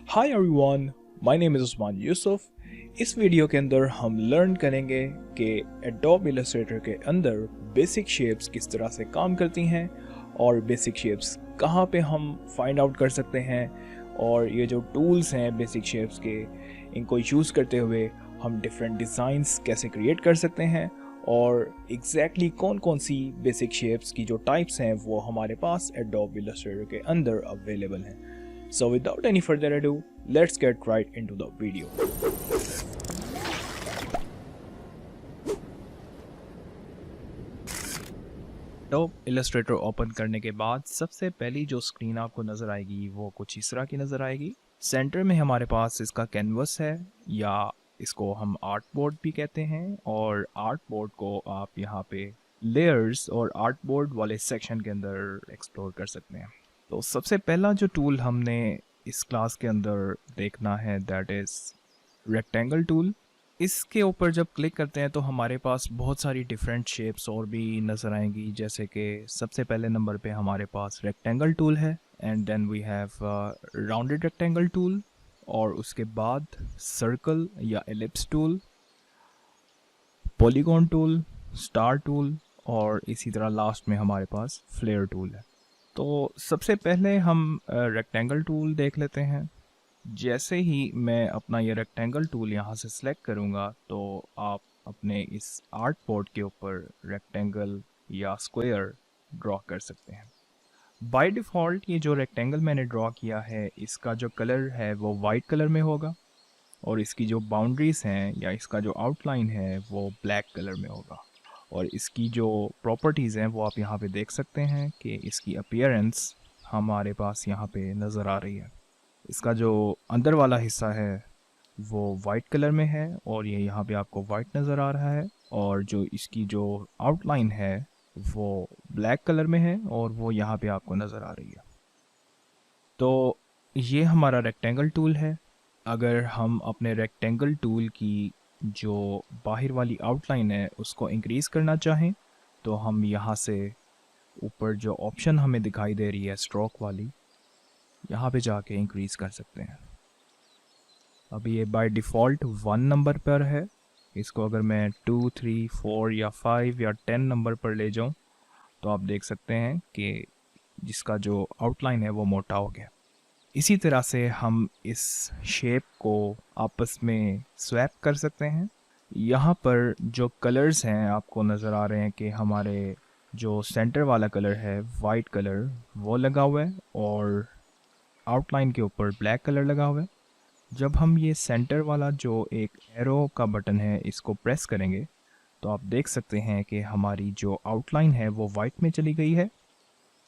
Hi everyone, my name is Usman Yusuf. इस video के अंदर हम लर्न करेंगे कि एडोब इलस्ट्रेटर के अंदर बेसिक शेप्स किस तरह से काम करती हैं और बेसिक शेप्स कहाँ पे हम फाइंड आउट कर सकते हैं, और ये जो टूल्स हैं बेसिक शेप्स के, इनको यूज़ करते हुए हम डिफरेंट डिज़ाइंस कैसे क्रिएट कर सकते हैं और एग्जैक्टली कौन कौन सी बेसिक शेप्स की जो टाइप्स हैं वो हमारे पास एडोब इलस्ट्रेटर के अंदर अवेलेबल हैं। So without any further ado, let's get right into the video. Adobe Illustrator open करने के बाद सबसे पहली जो स्क्रीन आपको नज़र आएगी वो कुछ इस तरह की नज़र आएगी। सेंटर में हमारे पास इसका कैनवस है, या इसको हम आर्ट बोर्ड भी कहते हैं, और आर्ट बोर्ड को आप यहाँ पे लेयर्स और आर्ट बोर्ड वाले सेक्शन के अंदर एक्सप्लोर कर सकते हैं। तो सबसे पहला जो टूल हमने इस क्लास के अंदर देखना है दैट इज़ रेक्टेंगल टूल। इसके ऊपर जब क्लिक करते हैं तो हमारे पास बहुत सारी डिफरेंट शेप्स और भी नज़र आएंगी, जैसे कि सबसे पहले नंबर पे हमारे पास रेक्टेंगल टूल है, and then we have rounded rectangle tool, और उसके बाद सर्कल या ellipse tool, polygon tool, star tool, और इसी तरह लास्ट में हमारे पास फ्लेयर टूल है। तो सबसे पहले हम रेक्टेंगल टूल देख लेते हैं। जैसे ही मैं अपना ये रेक्टेंगल टूल यहाँ से सिलेक्ट करूँगा तो आप अपने इस आर्ट बोर्ड के ऊपर रेक्टेंगल या स्क्वायर ड्रॉ कर सकते हैं। बाय डिफ़ॉल्ट ये जो रेक्टेंगल मैंने ड्रॉ किया है इसका जो कलर है वो वाइट कलर में होगा, और इसकी जो बाउंड्रीज़ हैं या इसका जो आउटलाइन है वो ब्लैक कलर में होगा। और इसकी जो प्रॉपर्टीज़ हैं वो आप यहाँ पे देख सकते हैं कि इसकी अपीयरेंस हमारे पास यहाँ पे नज़र आ रही है। इसका जो अंदर वाला हिस्सा है वो वाइट कलर में है, और ये यहाँ पे आपको वाइट नज़र आ रहा है, और जो इसकी जो आउटलाइन है वो ब्लैक कलर में है, और वो यहाँ पे आपको नज़र आ रही है। तो ये हमारा रेक्टेंगल टूल है। अगर हम अपने रेक्टेंगल टूल की जो बाहर वाली आउटलाइन है उसको इंक्रीज़ करना चाहें तो हम यहाँ से ऊपर जो ऑप्शन हमें दिखाई दे रही है स्ट्रोक वाली, यहाँ पे जाके इंक्रीज़ कर सकते हैं। अभी ये बाय डिफ़ॉल्ट 1 नंबर पर है, इसको अगर मैं 2, 3, 4 या 5 या 10 नंबर पर ले जाऊँ तो आप देख सकते हैं कि जिसका जो आउटलाइन है वो मोटा हो गया। इसी तरह से हम इस शेप को आपस में स्वैप कर सकते हैं। यहाँ पर जो कलर्स हैं आपको नज़र आ रहे हैं कि हमारे जो सेंटर वाला कलर है वाइट कलर वो लगा हुआ है, और आउटलाइन के ऊपर ब्लैक कलर लगा हुआ है। जब हम ये सेंटर वाला जो एक एरो का बटन है इसको प्रेस करेंगे तो आप देख सकते हैं कि हमारी जो आउटलाइन है वो वाइट में चली गई है,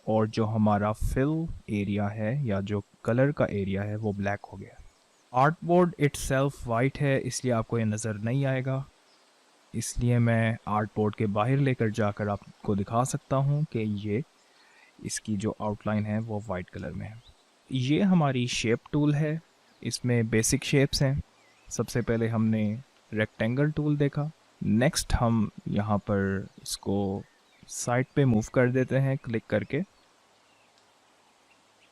और जो हमारा फिल एरिया है या जो कलर का एरिया है वो ब्लैक हो गया। आर्ट बोर्ड इट्सेल्फ वाइट है इसलिए आपको ये नज़र नहीं आएगा, इसलिए मैं आर्ट बोर्ड के बाहर लेकर जाकर आपको दिखा सकता हूँ कि ये इसकी जो आउटलाइन है वो वाइट कलर में है। ये हमारी शेप टूल है, इसमें बेसिक शेप्स हैं। सबसे पहले हमने रेक्टेंगल टूल देखा, नेक्स्ट हम यहाँ पर इसको साइड पे मूव कर देते हैं क्लिक करके।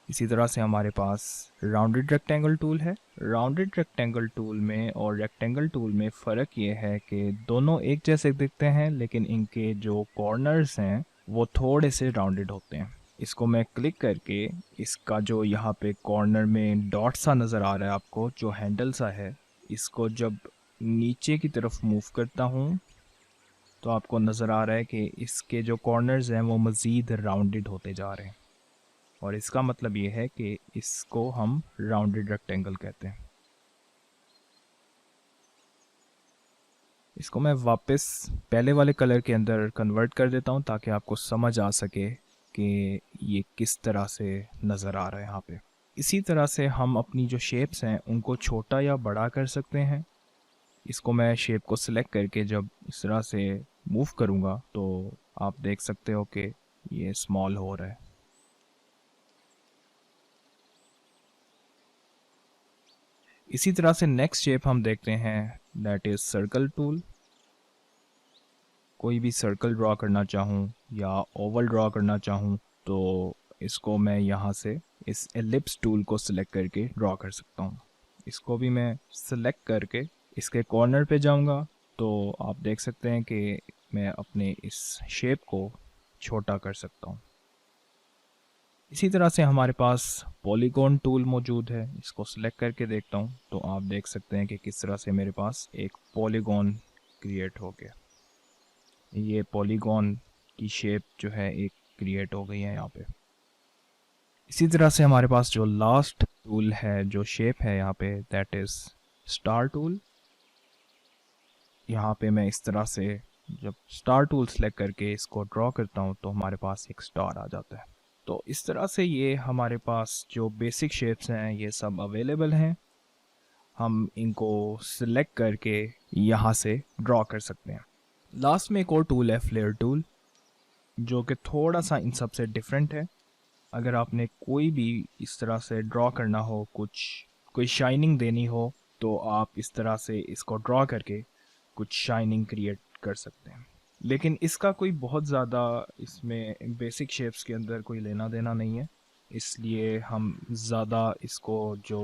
इसी तरह से हमारे पास राउंडेड रेक्टेंगल टूल है। राउंडेड रेक्टेंगल टूल में और रेक्टेंगल टूल में फ़र्क ये है कि दोनों एक जैसे दिखते हैं, लेकिन इनके जो कॉर्नर्स हैं वो थोड़े से राउंडेड होते हैं। इसको मैं क्लिक करके इसका जो यहाँ पे कॉर्नर में डॉट सा नज़र आ रहा है आपको, जो हैंडल सा है, इसको जब नीचे की तरफ मूव करता हूँ तो आपको नज़र आ रहा है कि इसके जो कॉर्नर्स हैं वो मज़ीद राउंडेड होते जा रहे हैं, और इसका मतलब ये है कि इसको हम राउंडेड रेक्टेंगल कहते हैं। इसको मैं वापस पहले वाले कलर के अंदर कन्वर्ट कर देता हूँ ताकि आपको समझ आ सके कि ये किस तरह से नज़र आ रहा है यहाँ पे। इसी तरह से हम अपनी जो शेप्स हैं उनको छोटा या बड़ा कर सकते हैं। इसको मैं शेप को सिलेक्ट करके जब इस तरह से मूव करूँगा तो आप देख सकते हो कि ये स्मॉल हो रहा है। इसी तरह से नेक्स्ट शेप हम देखते हैं दैट इज़ सर्कल टूल। कोई भी सर्कल ड्रॉ करना चाहूँ या ओवल ड्रॉ करना चाहूँ तो इसको मैं यहाँ से इस एलिप्स टूल को सिलेक्ट करके ड्रॉ कर सकता हूँ। इसको भी मैं सिलेक्ट करके इसके कॉर्नर पे जाऊँगा तो आप देख सकते हैं कि मैं अपने इस शेप को छोटा कर सकता हूँ। इसी तरह से हमारे पास पॉलीगॉन टूल मौजूद है, इसको सिलेक्ट करके देखता हूँ तो आप देख सकते हैं कि किस तरह से मेरे पास एक पॉलीगॉन क्रिएट हो गया। ये पॉलीगॉन की शेप जो है एक क्रिएट हो गई है यहाँ पे। इसी तरह से हमारे पास जो लास्ट टूल है, जो शेप है यहाँ पे, दैट इज स्टार टूल। यहाँ पे मैं इस तरह से जब स्टार टूल सेलेक्ट करके इसको ड्रॉ करता हूँ तो हमारे पास एक स्टार आ जाता है। तो इस तरह से ये हमारे पास जो बेसिक शेप्स हैं ये सब अवेलेबल हैं। हम इनको सिलेक्ट करके यहाँ से ड्रॉ कर सकते हैं। लास्ट में एक और टूल है फ्लेयर टूल, जो कि थोड़ा सा इन सब से डिफरेंट है। अगर आपने कोई भी इस तरह से ड्रॉ करना हो, कोई शाइनिंग देनी हो, तो आप इस तरह से इसको ड्रॉ करके कुछ शाइनिंग क्रिएट कर सकते हैं। लेकिन इसका कोई बहुत ज़्यादा इसमें बेसिक शेप्स के अंदर कोई लेना देना नहीं है, इसलिए हम ज़्यादा इसको जो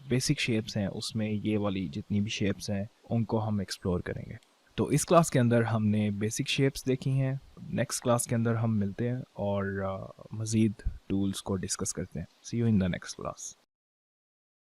बेसिक शेप्स हैं उसमें ये वाली जितनी भी शेप्स हैं उनको हम एक्सप्लोर करेंगे। तो इस क्लास के अंदर हमने बेसिक शेप्स देखी हैं। नेक्स्ट क्लास के अंदर हम मिलते हैं और मज़ीद टूल्स को डिस्कस करते हैं। See you in the next class.